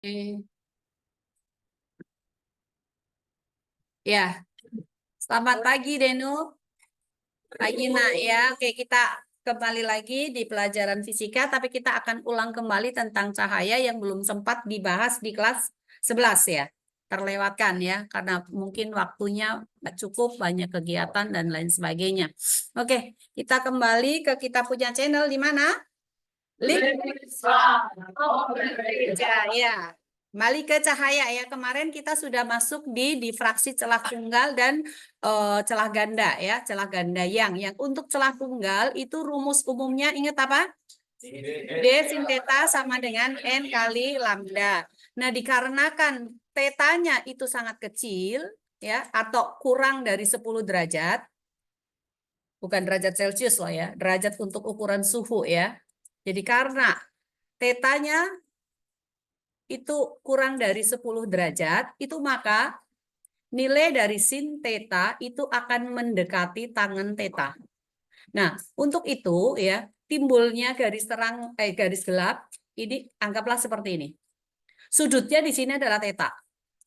Eh, Ya, selamat pagi Denu. Pagi Nak ya. Oke, kita kembali lagi di pelajaran fisika, tapi kita akan ulang kembali tentang cahaya yang belum sempat dibahas di kelas 11 ya. Terlewatkan ya, karena mungkin waktunya nggak cukup, banyak kegiatan dan lain sebagainya. Oke, kita kembali ke kita punya channel di mana? Ya. Kembali ke cahaya ya. Kemarin kita sudah masuk di difraksi celah tunggal dan celah ganda ya, celah ganda yang untuk celah tunggal itu rumus umumnya ingat apa? D sin theta sama dengan N kali lambda. Nah, dikarenakan tetanya itu sangat kecil ya atau kurang dari 10 derajat, bukan derajat Celcius loh ya, derajat untuk ukuran suhu ya. Jadi karena tetanya itu kurang dari 10 derajat, itu maka nilai dari sin theta itu akan mendekati tangen theta. Nah, untuk itu ya, timbulnya garis terang garis gelap ini anggaplah seperti ini. Sudutnya di sini adalah theta.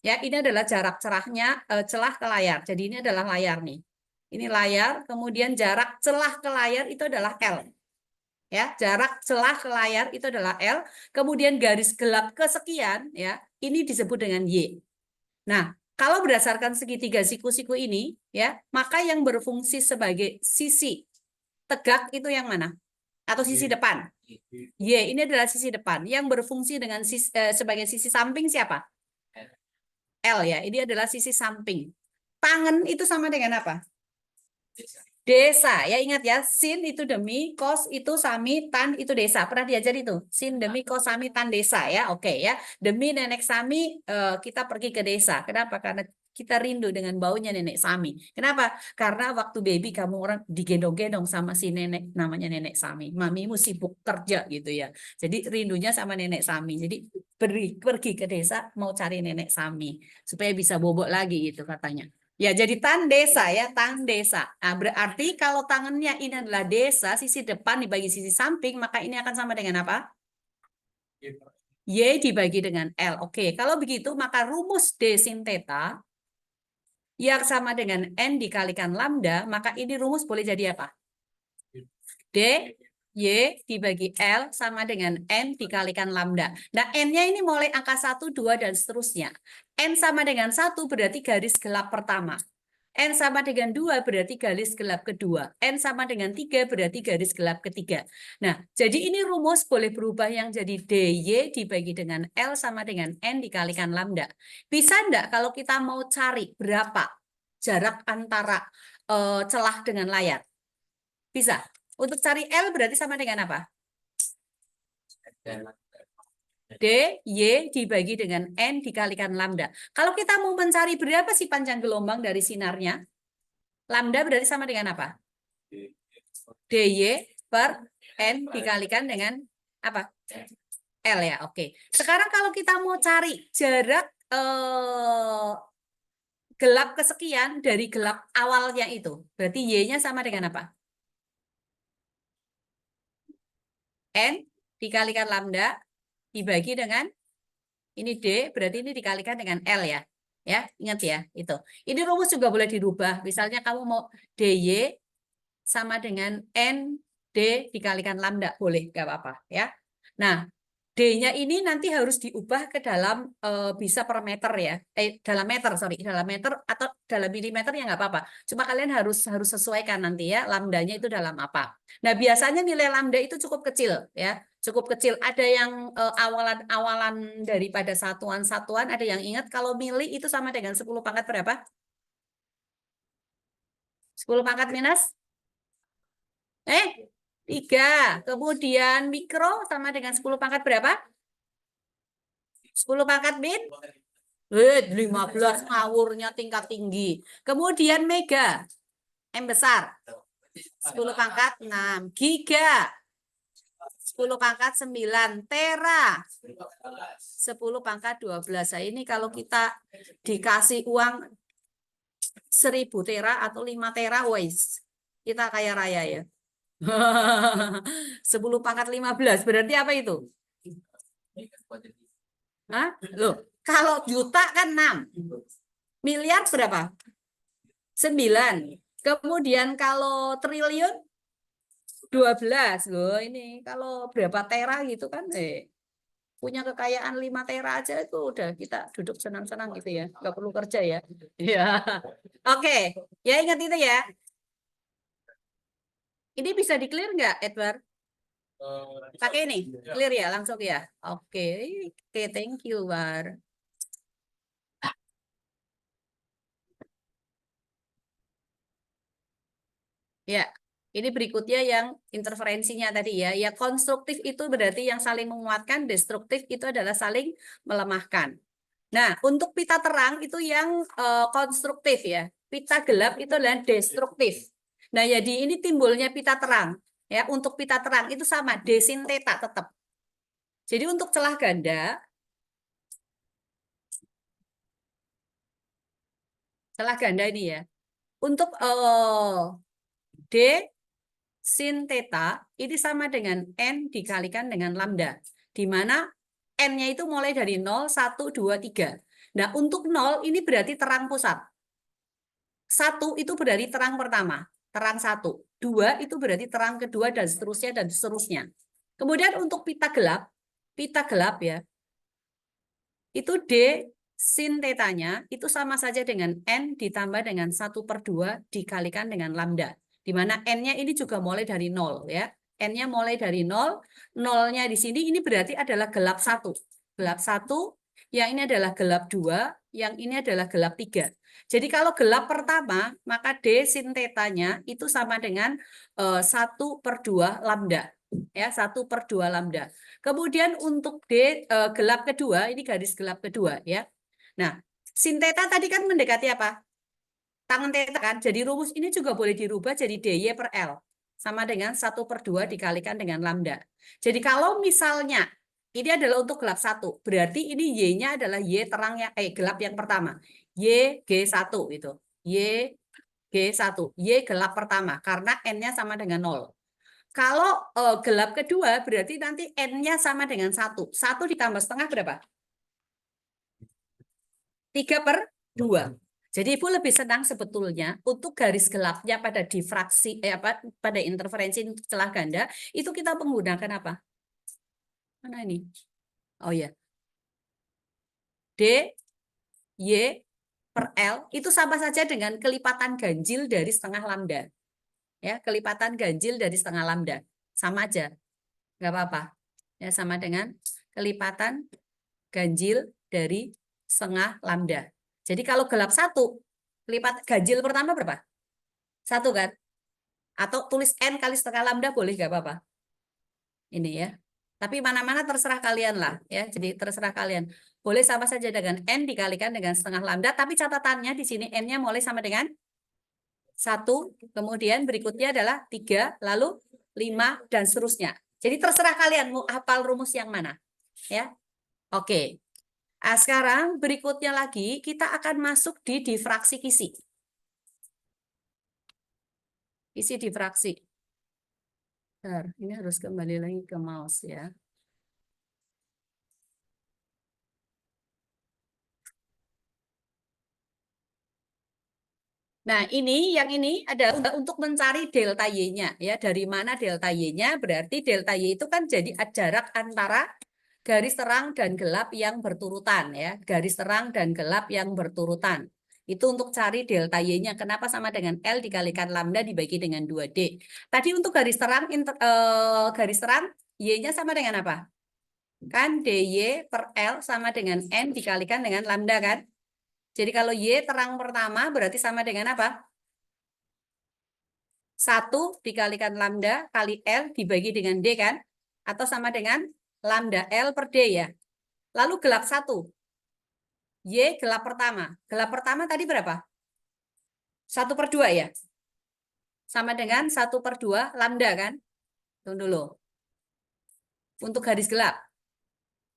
Ya, ini adalah jarak cerahnya celah ke layar. Jadi ini adalah layar nih. Ini layar, kemudian jarak celah ke layar itu adalah L. Ya, jarak celah ke layar itu adalah L, kemudian garis gelap kesekian ya, ini disebut dengan Y. Nah, kalau berdasarkan segitiga siku-siku ini ya, maka yang berfungsi sebagai sisi tegak itu yang mana? Atau sisi depan? Y, ini adalah sisi depan. Yang berfungsi dengan sebagai sisi samping siapa? L ya, ini adalah sisi samping. Tangan itu sama dengan apa? Desa, ya ingat ya, sin itu demi, kos itu sami, tan itu desa. Pernah diajar itu? Sin demi, kos sami, tan desa ya. Oke ya. Demi nenek sami kita pergi ke desa. Kenapa? Karena kita rindu dengan baunya nenek sami. Kenapa? Karena waktu baby kamu orang digendong-gendong sama si nenek namanya nenek sami. Mamimu sibuk kerja gitu ya. Jadi rindunya sama nenek sami. Jadi pergi ke desa mau cari nenek sami supaya bisa bobok lagi gitu katanya. Ya, jadi tan desa ya, tan desa. Nah, berarti kalau tangannya ini adalah desa, sisi depan dibagi sisi samping, maka ini akan sama dengan apa? Y dibagi dengan L. Oke, kalau begitu maka rumus D sin theta yang sama dengan N dikalikan lambda, maka ini rumus boleh jadi apa? D Y dibagi L sama dengan N dikalikan lambda. Nah, N-nya ini mulai angka 1, 2, dan seterusnya. N sama dengan 1 berarti garis gelap pertama. N sama dengan 2 berarti garis gelap kedua. N sama dengan 3 berarti garis gelap ketiga. Nah, jadi ini rumus boleh berubah yang jadi DY dibagi dengan L sama dengan N dikalikan lambda. Bisa enggak kalau kita mau cari berapa jarak antara celah dengan layar? Bisa. Untuk cari L berarti sama dengan apa? D, Y dibagi dengan N dikalikan lambda. Kalau kita mau mencari berapa sih panjang gelombang dari sinarnya? Lambda berarti sama dengan apa? DY per N dikalikan dengan apa? L ya, oke. Sekarang kalau kita mau cari jarak gelap kesekian dari gelap awalnya itu, berarti Y-nya sama dengan apa? N dikalikan lambda dibagi dengan ini D, berarti ini dikalikan dengan L ya. Ya, ingat ya, itu. Ini rumus juga boleh dirubah. Misalnya kamu mau DY sama dengan N D dikalikan lambda, boleh, nggak apa-apa ya. Nah, D-nya ini nanti harus diubah ke dalam bisa per meter ya. Dalam meter, sorry, dalam meter atau dalam milimeter ya nggak apa-apa. Cuma kalian harus sesuaikan nanti ya, lambdanya itu dalam apa. Nah, biasanya nilai lambda itu cukup kecil ya. Cukup kecil. Ada yang awalan-awalan daripada satuan-satuan, ada yang ingat kalau mili itu sama dengan 10 pangkat berapa? 10 pangkat minus? 3. Kemudian mikro sama dengan 10 pangkat berapa? 10 pangkat min? 15 ngawurnya tingkat tinggi. Kemudian mega. M besar. 10 pangkat 6. Giga. 10 pangkat 9. Tera. 10 pangkat 12. Nah, ini kalau kita dikasih uang 1000 tera atau 5 tera, wais. Kita kaya raya ya. 10 pangkat 15 berarti apa itu? Hah? Loh, kalau juta kan 6. Miliar berapa? 9. Kemudian kalau triliun 12. Loh, ini kalau berapa tera gitu kan punya kekayaan 5 tera aja itu udah kita duduk senang-senang gitu ya. Nggak perlu kerja ya. Ya. Oke, ya ingat itu ya. Ini bisa di-clear nggak, Edward? Pakai ini, clear ya, langsung ya. Oke, oke, thank you, War. Ya, ini berikutnya yang interferensinya tadi ya. Ya, konstruktif itu berarti yang saling menguatkan, destruktif itu adalah saling melemahkan. Nah, untuk pita terang itu yang konstruktif ya. Pita gelap itu adalah destruktif. Nah, jadi ini timbulnya pita terang. Ya, untuk pita terang itu sama, D sin theta tetap. Jadi untuk celah ganda, ini ya. Untuk D sin theta ini sama dengan N dikalikan dengan lambda. Di mana N-nya itu mulai dari 0, 1, 2, 3. Nah, untuk 0 ini berarti terang pusat. 1 itu berarti terang pertama, terang 1. 2 itu berarti terang kedua dan seterusnya dan seterusnya. Kemudian untuk pita gelap ya, itu D sin tetanya itu sama saja dengan N ditambah dengan 1/2 dikalikan dengan lambda. Di mana N-nya ini juga mulai dari 0 ya. N-nya mulai dari 0, 0-nya di sini ini berarti adalah gelap 1. Gelap 1, yang ini adalah gelap 2, yang ini adalah gelap 3. Jadi kalau gelap pertama, maka D sin tetanya itu sama dengan 1/2 lambda. Ya, 1/2 lambda. Kemudian untuk D gelap kedua, ini garis gelap kedua ya. Nah, sin theta tadi kan mendekati apa? Tangan theta kan. Jadi rumus ini juga boleh dirubah jadi DY per L. Sama dengan 1/2 dikalikan dengan lambda. Jadi kalau misalnya ini adalah untuk gelap 1, berarti ini Y-nya adalah Y terang yang gelap yang pertama. YG1 itu. YG1, Y gelap pertama karena N-/nya sama dengan 0. Kalau gelap kedua berarti nanti N-nya sama dengan 1. 1 ditambah setengah berapa? 3/2. Jadi Ibu lebih senang sebetulnya untuk garis gelapnya pada difraksi pada interferensi celah ganda itu kita menggunakan apa? Mana ini? Oh ya. D Y per L itu sama saja dengan kelipatan ganjil dari setengah lambda. Ya, kelipatan ganjil dari setengah lambda. Sama aja. Nggak apa-apa. Ya, sama dengan kelipatan ganjil dari setengah lambda. Jadi kalau gelap 1, lipat ganjil pertama berapa? 1 kan? Atau tulis N kali setengah lambda boleh nggak apa-apa. Ini ya. Tapi mana-mana terserah kalian lah ya. Jadi terserah kalian. Boleh sama saja dengan N dikalikan dengan setengah lambda, tapi catatannya di sini N-nya mulai sama dengan 1, kemudian berikutnya adalah 3, lalu 5 dan seterusnya. Jadi terserah kalian mau hafal rumus yang mana. Ya. Oke. Nah, sekarang berikutnya lagi kita akan masuk di difraksi kisi. Kisi difraksi. Bentar, ini harus kembali lagi ke mouse ya. Nah, yang ini adalah untuk mencari delta Y-nya ya. Dari mana delta Y-nya? Berarti delta Y itu kan jadi jarak antara garis terang dan gelap yang berturutan ya. Garis terang dan gelap yang berturutan. Itu untuk cari delta Y-nya. Kenapa sama dengan L dikalikan lambda dibagi dengan 2D. Tadi untuk garis terang Y-nya sama dengan apa? Kan DY per L sama dengan N dikalikan dengan lambda kan? Jadi kalau Y terang pertama berarti sama dengan apa? 1 dikalikan lambda kali L dibagi dengan D kan? Atau sama dengan lambda L per D ya. Lalu gelap 1. Y gelap pertama. Gelap pertama tadi berapa? 1/2 ya? Sama dengan 1/2 lambda kan? Tunggu dulu. Untuk garis gelap.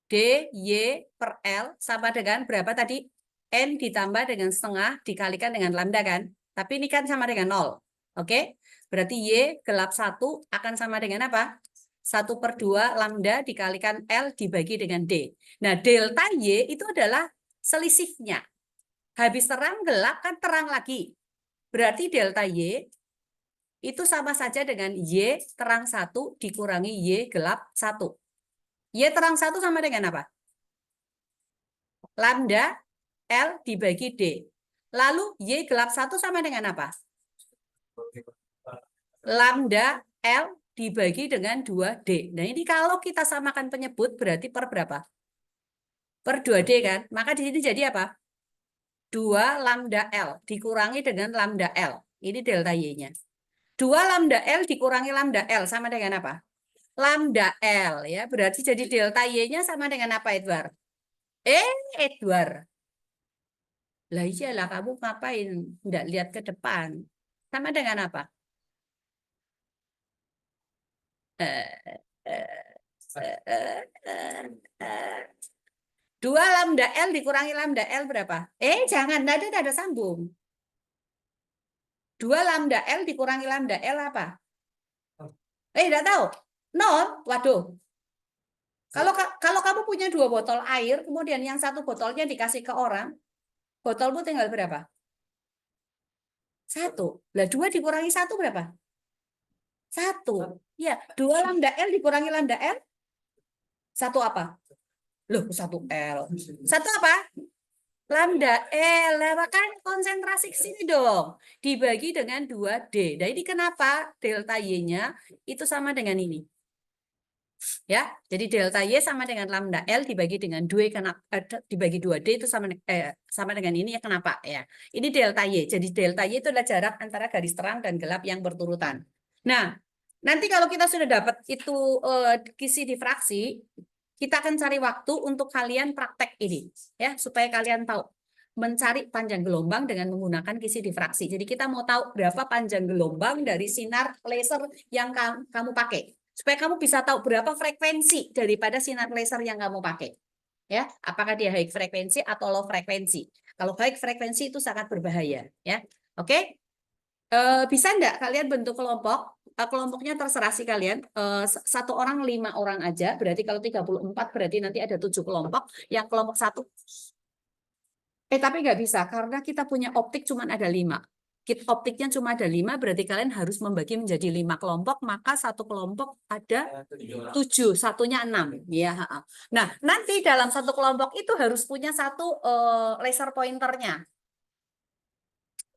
D, Y per L sama dengan berapa tadi? N ditambah dengan setengah dikalikan dengan lambda kan? Tapi ini kan sama dengan 0. Oke? Berarti Y gelap 1 akan sama dengan apa? 1/2 lambda dikalikan L dibagi dengan D. Nah, delta Y itu adalah selisihnya. Habis terang gelap kan terang lagi. Berarti delta Y itu sama saja dengan Y terang 1 dikurangi Y gelap 1. Y terang 1 sama dengan apa? Lambda L dibagi D. Lalu Y gelap 1 sama dengan apa? Lambda L dibagi dengan 2D. Nah, ini kalau kita samakan penyebut berarti per berapa? Per 2D kan? Maka di sini jadi apa? 2 lambda L dikurangi dengan lambda L. Ini delta Y-nya. 2 lambda L dikurangi lambda L sama dengan apa? Lambda L ya. Berarti jadi delta Y-nya sama dengan apa, Edward? Edward. Lah iyalah, kamu ngapain? Nggak lihat ke depan. Sama dengan apa? 2 lambda L dikurangi lambda L berapa? Jangan, ada sambung. 2 lambda L dikurangi lambda L apa? Enggak tahu. 0. Waduh. Kalau kamu punya 2 botol air, kemudian yang 1 botolnya dikasih ke orang, botolmu tinggal berapa? 1. Lah 2 dikurangi 1 berapa? 1. Ya, 2 lambda L dikurangi lambda L. 1 apa? Loh, 1 L. 1 apa? Lambda L. Kan konsentrasi ke sini dong. Dibagi dengan 2D. Nah, ini kenapa delta Y-nya itu sama dengan ini? Ya, jadi delta Y sama dengan lambda L dibagi dengan 2 dibagi 2D itu sama dengan ini ya. Kenapa ya? Ini delta Y. Jadi delta Y itu adalah jarak antara garis terang dan gelap yang berturutan. Nah, nanti kalau kita sudah dapat itu kisi difraksi, kita akan cari waktu untuk kalian praktek ini ya, supaya kalian tahu mencari panjang gelombang dengan menggunakan kisi difraksi. Jadi kita mau tahu berapa panjang gelombang dari sinar laser yang kamu pakai. Supaya kamu bisa tahu berapa frekuensi daripada sinar laser yang kamu pakai. Ya, apakah dia high frekuensi atau low frekuensi? Kalau high frekuensi itu sangat berbahaya, ya. Oke? Bisa enggak kalian bentuk kelompok? Kelompoknya terserah sih kalian. 1 orang 5 orang aja. Berarti kalau 34 berarti nanti ada 7 kelompok. Yang kelompok 1. Tapi nggak bisa karena kita punya optik cuma ada 5. Kit optiknya cuma ada 5, berarti kalian harus membagi menjadi 5 kelompok, maka 1 kelompok ada 7, satunya 6. Ya. Nah, nanti dalam 1 kelompok itu harus punya 1 laser pointernya.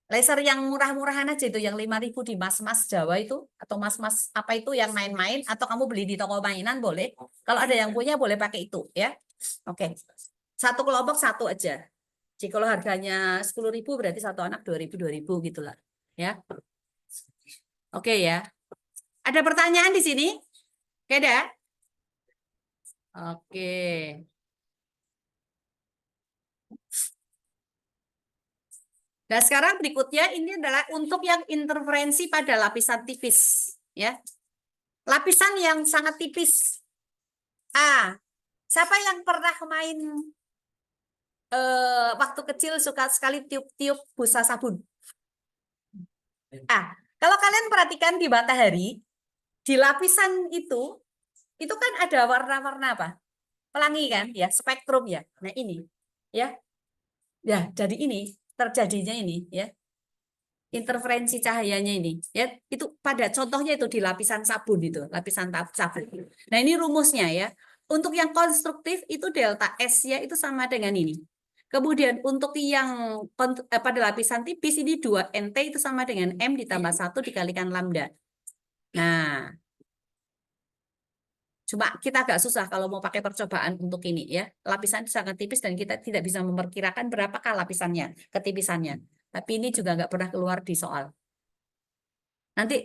Laser yang murah-murahan aja itu, yang 5.000 di mas-mas Jawa itu, atau mas-mas apa itu yang main-main, atau kamu beli di toko mainan boleh. Kalau ada yang punya boleh pakai itu ya. Oke. 1 kelompok 1 aja. Jadi kalau harganya 10.000 berarti 1 anak 2.000 gitulah. Ya. Oke ya. Ada pertanyaan di sini? Oke dah. Oke. Nah, sekarang berikutnya ini adalah untuk yang interferensi pada lapisan tipis, ya. Lapisan yang sangat tipis. Siapa yang pernah main waktu kecil suka sekali tiup-tiup busa sabun? Kalau kalian perhatikan di matahari, di lapisan itu kan ada warna-warna apa? Pelangi kan, ya, spektrum ya. Nah, ini, ya. Ya, jadi ini terjadinya ini, ya. Interferensi cahayanya ini, ya. Itu pada contohnya itu di lapisan sabun itu, lapisan sabun. Nah, ini rumusnya ya. Untuk yang konstruktif itu delta S-nya itu sama dengan ini. Kemudian untuk yang pada lapisan tipis ini 2NT itu sama dengan M ditambah 1 dikalikan lambda. Nah, cuma kita agak susah kalau mau pakai percobaan untuk ini ya. Lapisan sangat tipis dan kita tidak bisa memperkirakan berapakah lapisannya, ketipisannya. Tapi ini juga nggak pernah keluar di soal. Nanti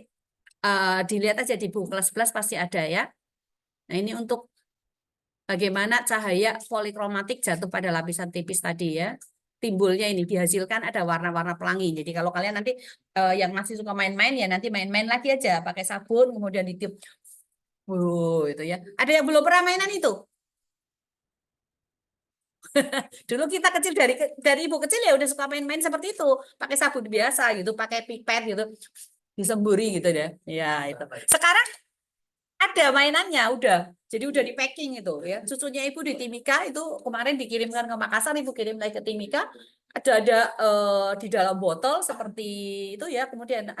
dilihat aja di buku kelas 11 pasti ada ya. Nah, ini untuk bagaimana cahaya polikromatik jatuh pada lapisan tipis tadi ya. Timbulnya ini dihasilkan ada warna-warna pelangi. Jadi kalau kalian nanti yang masih suka main-main ya nanti main-main lagi aja pakai sabun kemudian ditiup. Itu ya. Ada yang belum pernah mainan itu? Dulu kita kecil dari ibu kecil ya udah suka main-main seperti itu, pakai sabun biasa gitu, pakai pipet gitu, disemburi gitu deh. Ya itu. Sekarang Ada mainannya, udah. Jadi udah di packing itu ya. Susunya ibu di Timika itu kemarin dikirimkan ke Makassar, ibu kirim lagi ke Timika. Ada di dalam botol seperti itu ya. Kemudian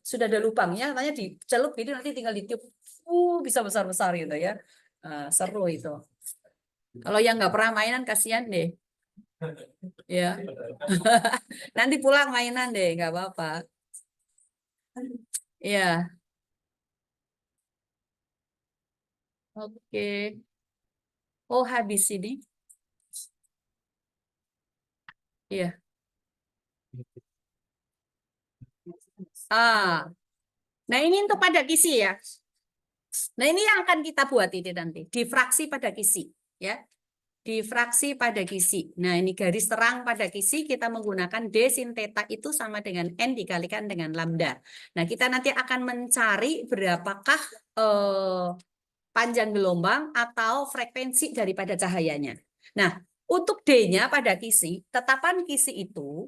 sudah ada lubangnya, katanya dicelup ini nanti tinggal ditiup. Bisa besar-besar gitu ya. Seru itu. Kalau yang nggak pernah mainan kasihan deh. Ya. Nanti pulang mainan deh, nggak apa-apa. Ya, oke. Oh, habis ini. Iya. Ah, nah ini untuk pada kisi ya. Nah ini yang akan kita buat ini nanti di fraksi pada kisi ya. Di fraksi pada kisi. Nah ini garis terang pada kisi kita menggunakan D sin theta itu sama dengan N dikalikan dengan lambda. Nah kita nanti akan mencari berapakah panjang gelombang atau frekuensi daripada cahayanya. Nah untuk D-nya pada kisi, tetapan kisi itu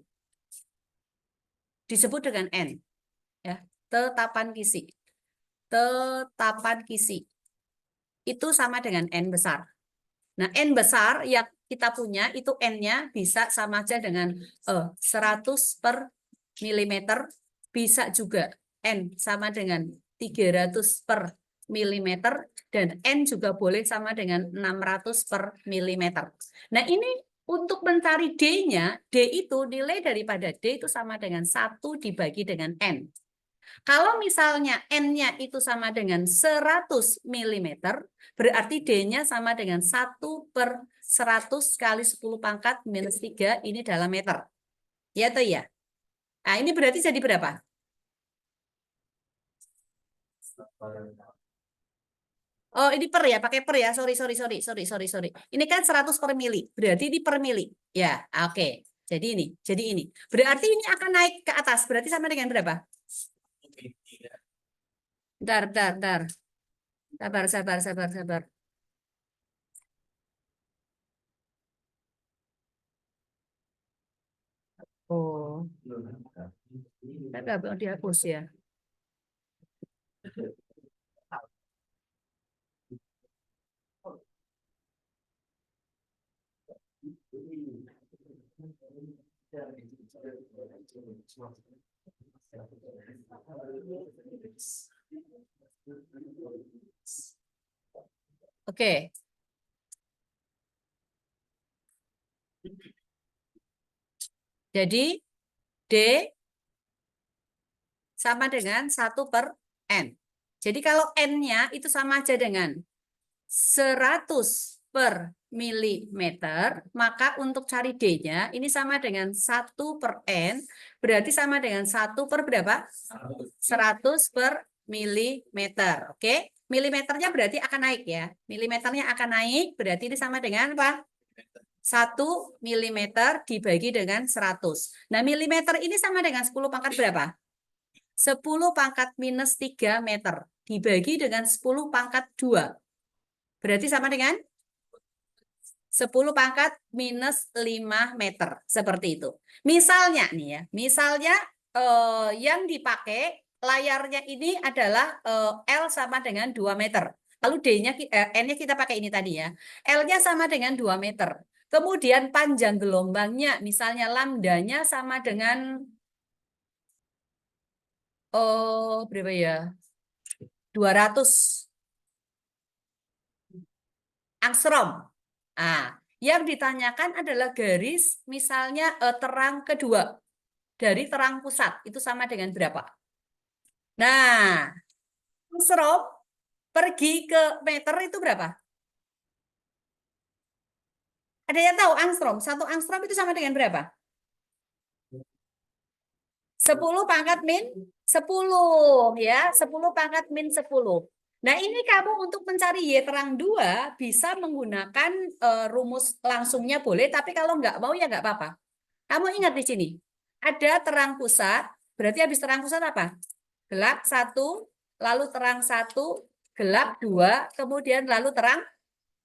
disebut dengan N. Ya, tetapan kisi. Tetapan kisi itu sama dengan N besar. Nah, N besar yang kita punya itu N-nya bisa sama aja dengan 100 per milimeter, bisa juga N sama dengan 300 per milimeter, dan N juga boleh sama dengan 600 per milimeter. Nah, ini untuk mencari D-nya, D itu nilai daripada D itu sama dengan 1 dibagi dengan N. Kalau misalnya N-nya itu sama dengan 100 mm, berarti D-nya sama dengan 1 per 100 kali 10 pangkat minus 3, ini dalam meter. Ya atau ya? Nah, ini berarti jadi berapa? Oh, ini per ya, pakai per ya. Sorry. Ini kan 100 per mili. Berarti ini per mili. Ya, oke. Jadi ini. Berarti ini akan naik ke atas. Berarti sama dengan berapa? Bentar. Sabar. Oh, nggak dihapus ya. Oke. Jadi D sama dengan 1 per N. Jadi kalau N-nya itu sama aja dengan 100 per milimeter, maka untuk cari D-nya ini sama dengan 1 per N, berarti sama dengan 1 per berapa? 100 per milimeter. Oke, milimeternya berarti akan naik ya. Milimeternya akan naik, berarti ini sama dengan apa? 1 milimeter dibagi dengan 100. Nah, milimeter ini sama dengan 10 pangkat berapa? 10 pangkat minus 3 meter. Dibagi dengan 10 pangkat 2. Berarti sama dengan 10 pangkat minus 5 meter. Seperti itu. Misalnya nih ya, misalnya yang dipakai layarnya ini adalah L sama dengan 2 meter. Lalu D-nya, N-nya kita pakai ini tadi ya. L-nya sama dengan 2 meter. Kemudian panjang gelombangnya, misalnya lambdanya sama dengan berapa ya? 200 angstrom. Nah, yang ditanyakan adalah garis misalnya terang kedua dari terang pusat itu sama dengan berapa? Nah, angstrom pergi ke meter itu berapa? Ada yang tahu angstrom? 1 angstrom itu sama dengan berapa? 10 pangkat min 10 ya, 10 pangkat min 10. Nah, ini kamu untuk mencari Y terang 2 bisa menggunakan rumus langsungnya boleh, tapi kalau nggak mau ya nggak apa-apa. Kamu ingat di sini, ada terang pusat, berarti habis terang pusat apa? Gelap 1, lalu terang 1, gelap 2, kemudian lalu terang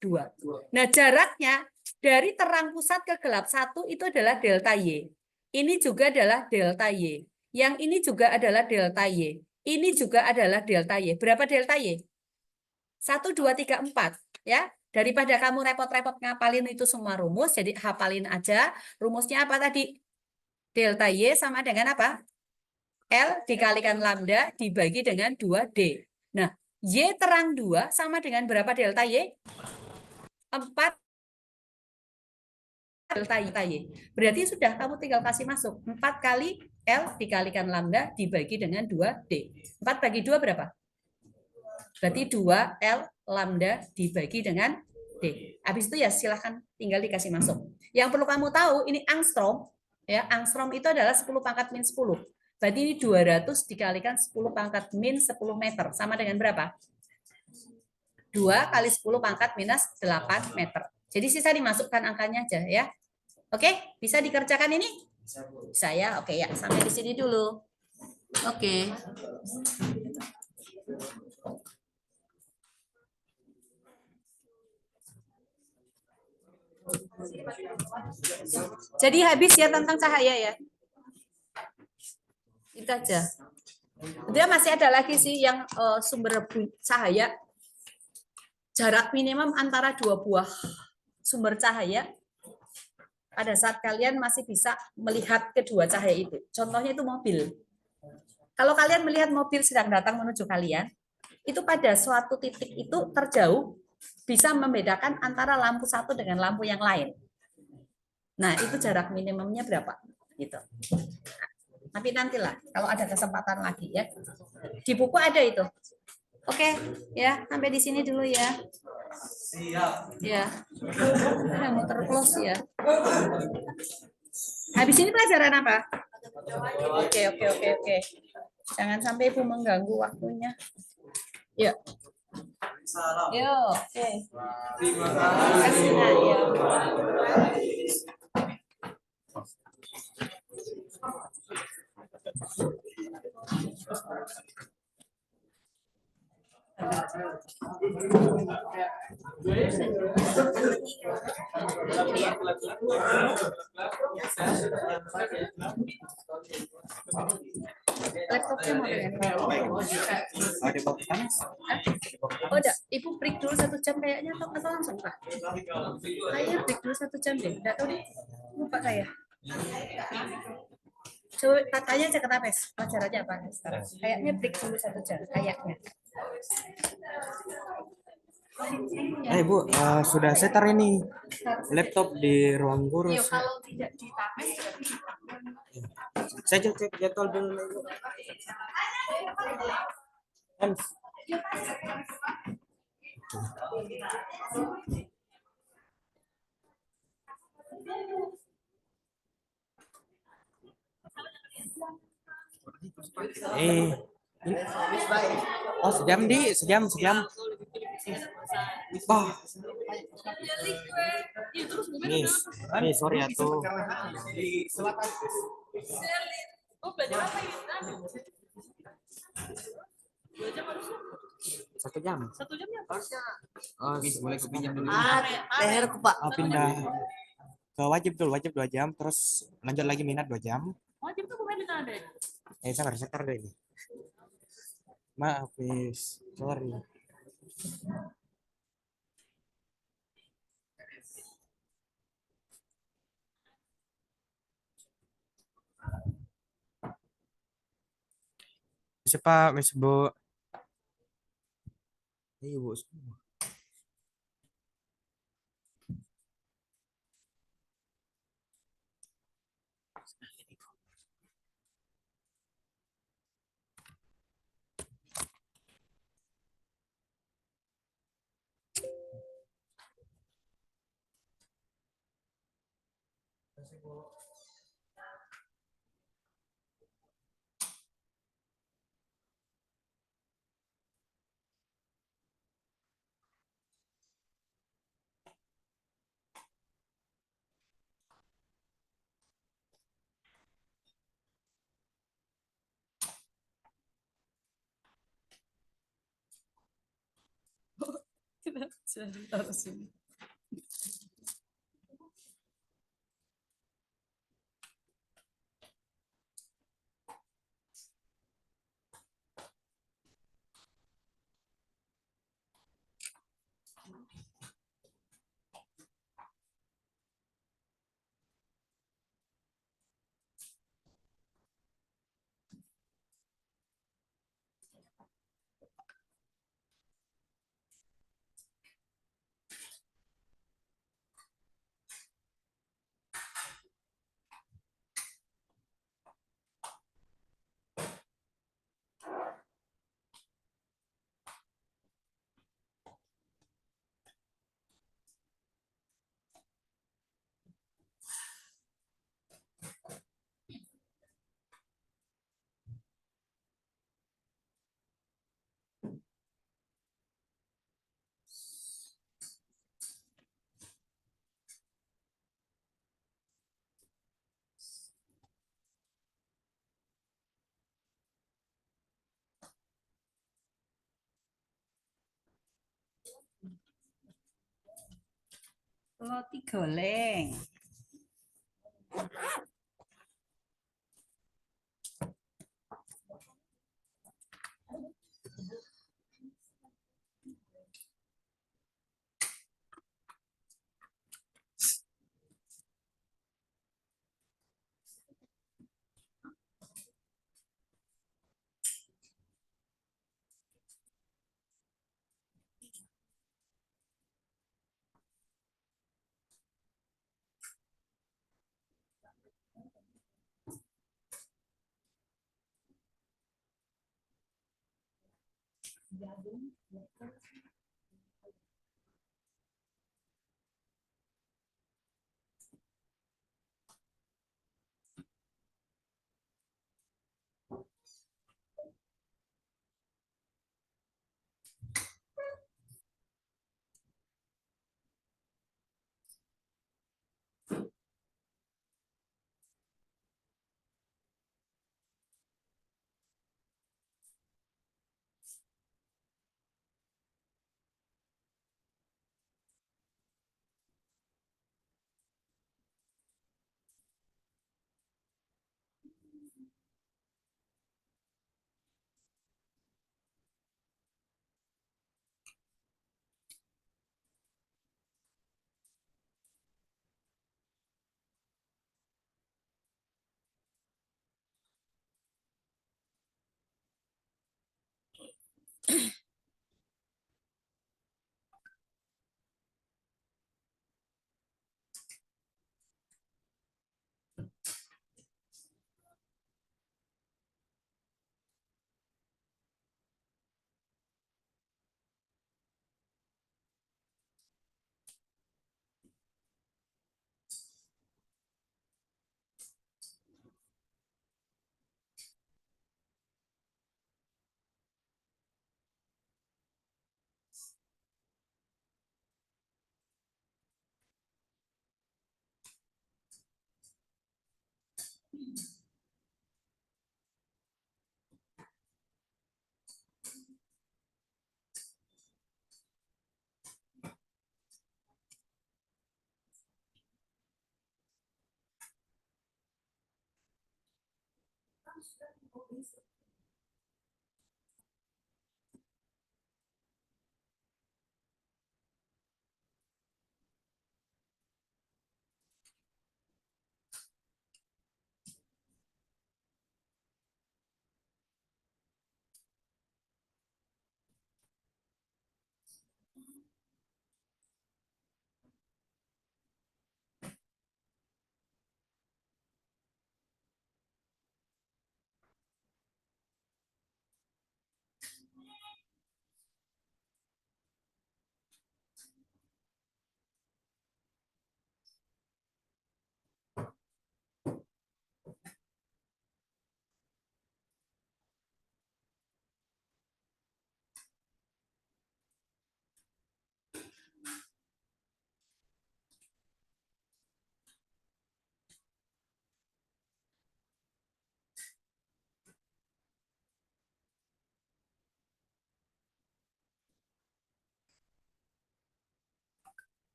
2. Nah, jaraknya dari terang pusat ke gelap 1 itu adalah delta Y. Ini juga adalah delta Y. Yang ini juga adalah delta Y. Ini juga adalah delta Y. Berapa delta Y? 1, 2, 3, 4. Ya, daripada kamu repot-repot ngapalin itu semua rumus, jadi hafalin aja. Rumusnya apa tadi? Delta Y sama dengan apa? L dikalikan lambda dibagi dengan 2D. Nah, Y terang 2 sama dengan berapa delta Y? 4 delta Y. Berarti sudah kamu tinggal kasih masuk. 4 kali L dikalikan lambda dibagi dengan 2D. 4 bagi 2 berapa? Berarti 2 L lambda dibagi dengan D. Habis itu ya silahkan tinggal dikasih masuk. Yang perlu kamu tahu ini angstrom. Ya, angstrom itu adalah 10 pangkat min 10. Berarti ini 200 dikalikan 10 pangkat min 10 meter. Sama dengan berapa? 2 kali 10 pangkat minus 8 meter. Jadi sisa dimasukkan angkanya aja ya. Oke, bisa dikerjakan ini? Bisa ya. Oke ya, sampai di sini dulu. Oke. Jadi habis ya tentang cahaya ya. Itu aja. Dia masih ada lagi sih yang sumber cahaya. Jarak minimum antara dua buah sumber cahaya pada saat kalian masih bisa melihat kedua cahaya itu. Contohnya itu mobil. Kalau kalian melihat mobil sedang datang menuju kalian, itu pada suatu titik itu terjauh bisa membedakan antara lampu satu dengan lampu yang lain. Nah, itu jarak minimumnya berapa? Gitu. Tapi nantilah kalau ada kesempatan lagi ya. Di buku ada itu. Oke, ya, sampai di sini dulu ya. Siap. Ya. Udah mau terclose ya. Habis ini pelajaran apa? Oke. Jangan sampai Ibu mengganggu waktunya. Yuk. Yuk, oke. Terima kasih, ya. Laptopnya mau oh, udah. Ibu break dulu 1 jam kayaknya atau langsung Pak? Kayaknya break dulu 1 jam deh. Enggak tahu deh. Lupa saya. Coba katanya cek ke tapes. Pelajarannya apa sekarang? Kayaknya break dulu 1 jam. Kayaknya. Bu, sudah setar ini laptop di ruang guru. Kalau tidak di tapes, Saya cek jadwal dulu. Oh, sejam. Oh. Nih, sorry ya tuh. oh belajar apa ini? 1 jam. 1 jam ya? Harusnya. Oh, boleh kepinjam dulu. Leherku Pak. Pindah ke wajib 2 jam, terus lanjut lagi minat 2 jam. Wajib tuh pemain di sana. Sabar setar deh ini. Maaf, sorry. Siapa, Miss Bu? Iya, Bu. Taruh sini. Roti goreng.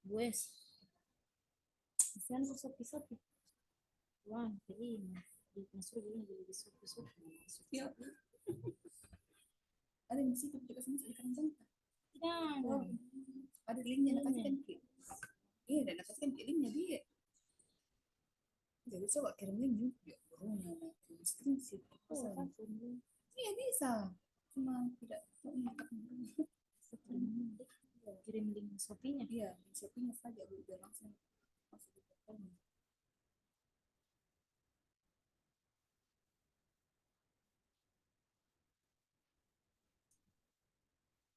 Wes, kasihan kok sepi-sepi. Wah, ini masuk ini jadi besok-besok. Ya. Ada di situ juga sama ikan jangka. Tidak. Ada linknya Linknya. nakaskan ke. Iya, dan nakaskan ke linknya dia. Jadi coba kirim link juga. Barunya nanti screenshot. Oh, Bisa. kan Iya bisa. Cuma tidak. kirim link Shopee-nya. Iya, di Shopee-nya saja udah langsung masuk di portalnya.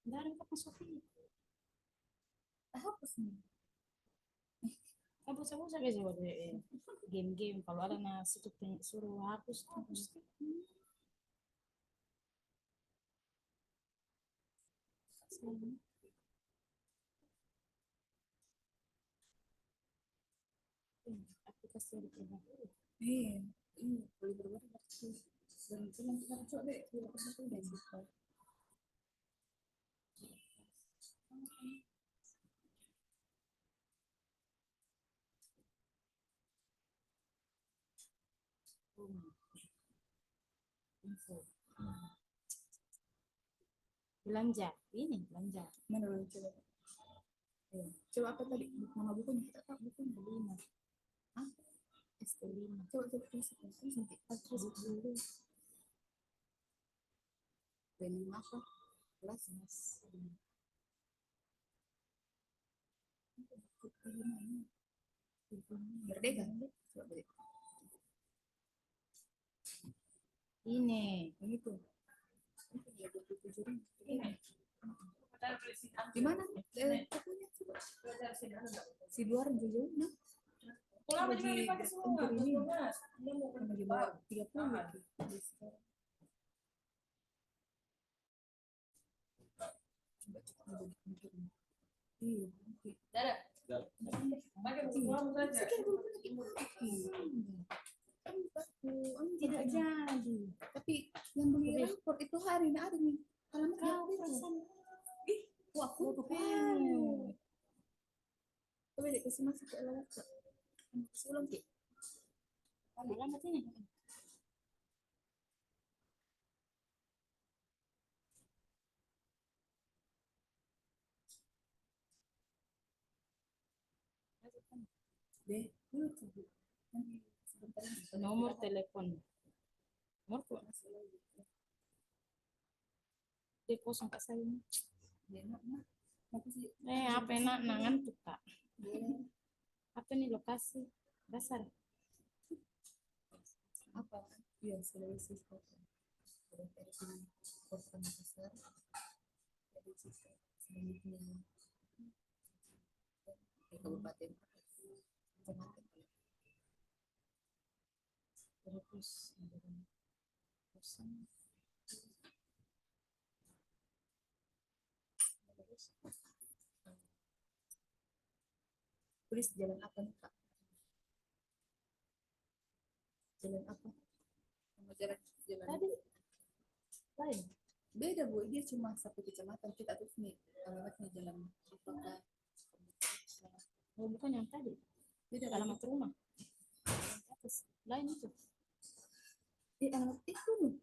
Enggak ada apa Shopee. Hapus nih. Hapus-hapus aja buat game-game. Kalau ada nasi tuh suruh hapus. bisa dicoba. Iya, iya, boleh berubah waktu. Dan itu yang kita coba deh, kita coba deh siapa. Info. Belanja. Ini belanja. Mana boleh coba? Iya. Coba apa tadi? Nama bukunya kita tahu bukunya. Lima. Hah? ST5. Coba coba tulis nanti Terus dulu. B5 apa? Kelas. Merdeka. Coba beli. Ini. Yang itu. Ini 27.000. Di mana? Bukunya coba. Sidoarjo jauh nah. Coba di tempur ini. Karena di bawah 30 gitu. Coba coba di tempur ini. Iya. Tidak jadi. Tapi yang beli rapor itu hari ini ada nih. Alamat Kau itu. pesan. Wah, aku Fotokopi. tahu. Coba deh kasih masuk ke alamat. Kasih ulang Ki. Alamat ini. Deh, lu coba. Nanti sebentar lagi. Nomor telepon. Nomor tuh. Dia kosong kak saya. Dia nak nak. Apa sih? Apa enak nangan tuh kak. Dia Apa nih lokasi dasar? apa? Iya, Sulawesi Selatan. Dari Kota Makassar. Dari situ selanjutnya di Kabupaten Kecamatan. Terus kosan. Tulis jalan apa nih Kak? Jalan apa? Nama jalan Tadi lain. beda Bu, dia cuma satu kecamatan kita terus nih alamatnya jalan apakah Oh, bukan yang tadi. beda Alamat rumah. Yang atas. Lain itu. alamat itu nih.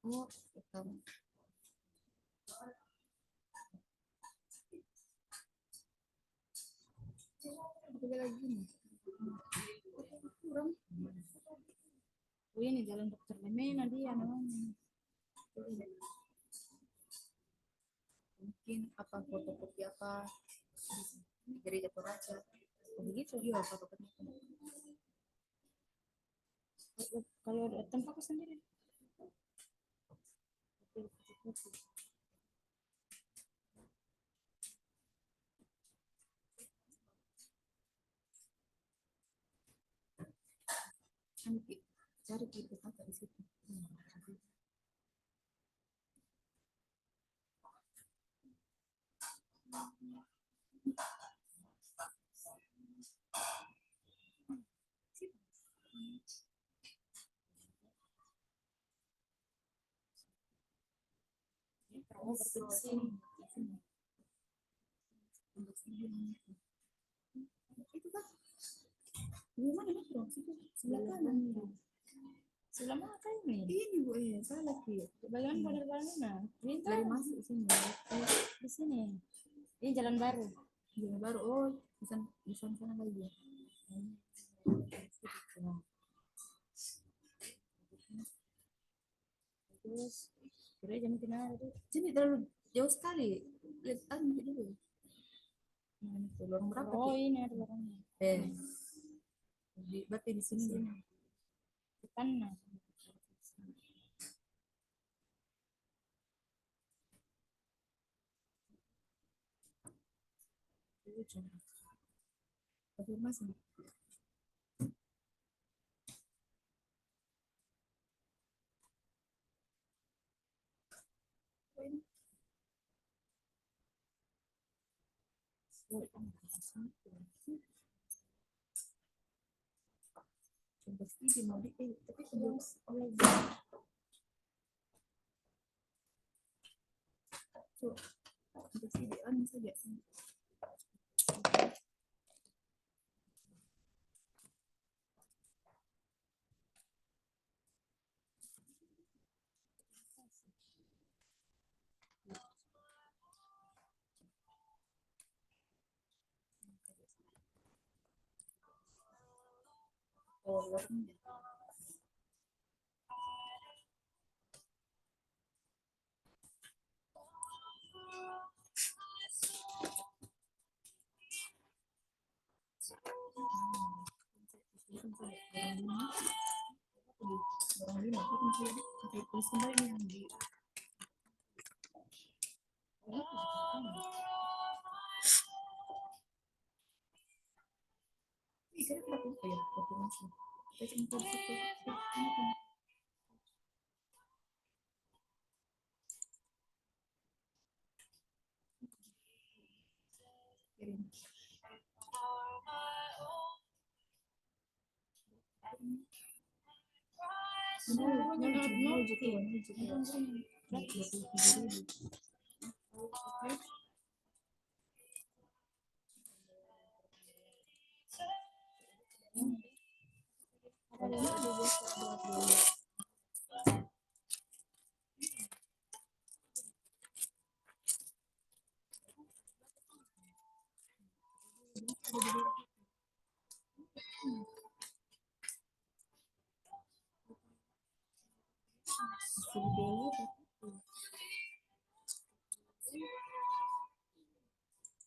Oh, utama. Beda lagi nih. Kurang. Oh, ini jalan Dokter Lemena dia namanya. Mungkin apa fotokopi apa gereja Toraja. Oh, begitu iya fotokopi. Kalau datang aku sendiri. Nanti cari gitu apa di situ. Oh, berarti di sini. Itu kan di mana nih bro? Sebelah kanan. Sebelah mana ini? Ini Bu, salah Ki. Bagaimana dari mana? Ini Dari masuk sini. di sini. Ini jalan baru. Jalan baru. Oh, di sana lagi ya. Terus gereja mungkin ada. Sini terlalu jauh sekali. Lihat dulu. Nah, itu lorong berapa Oh, Ki? ini ada orangnya. Berarti di sini. Di kanan. Konfirmasi. Coba sih mau tapi sebelum coba sih di on saja. Oh, orang ini nanti kan saya pakai tulis kembali yang di Ikan apa ya? Potensi. Kita impor satu. Kirim. Video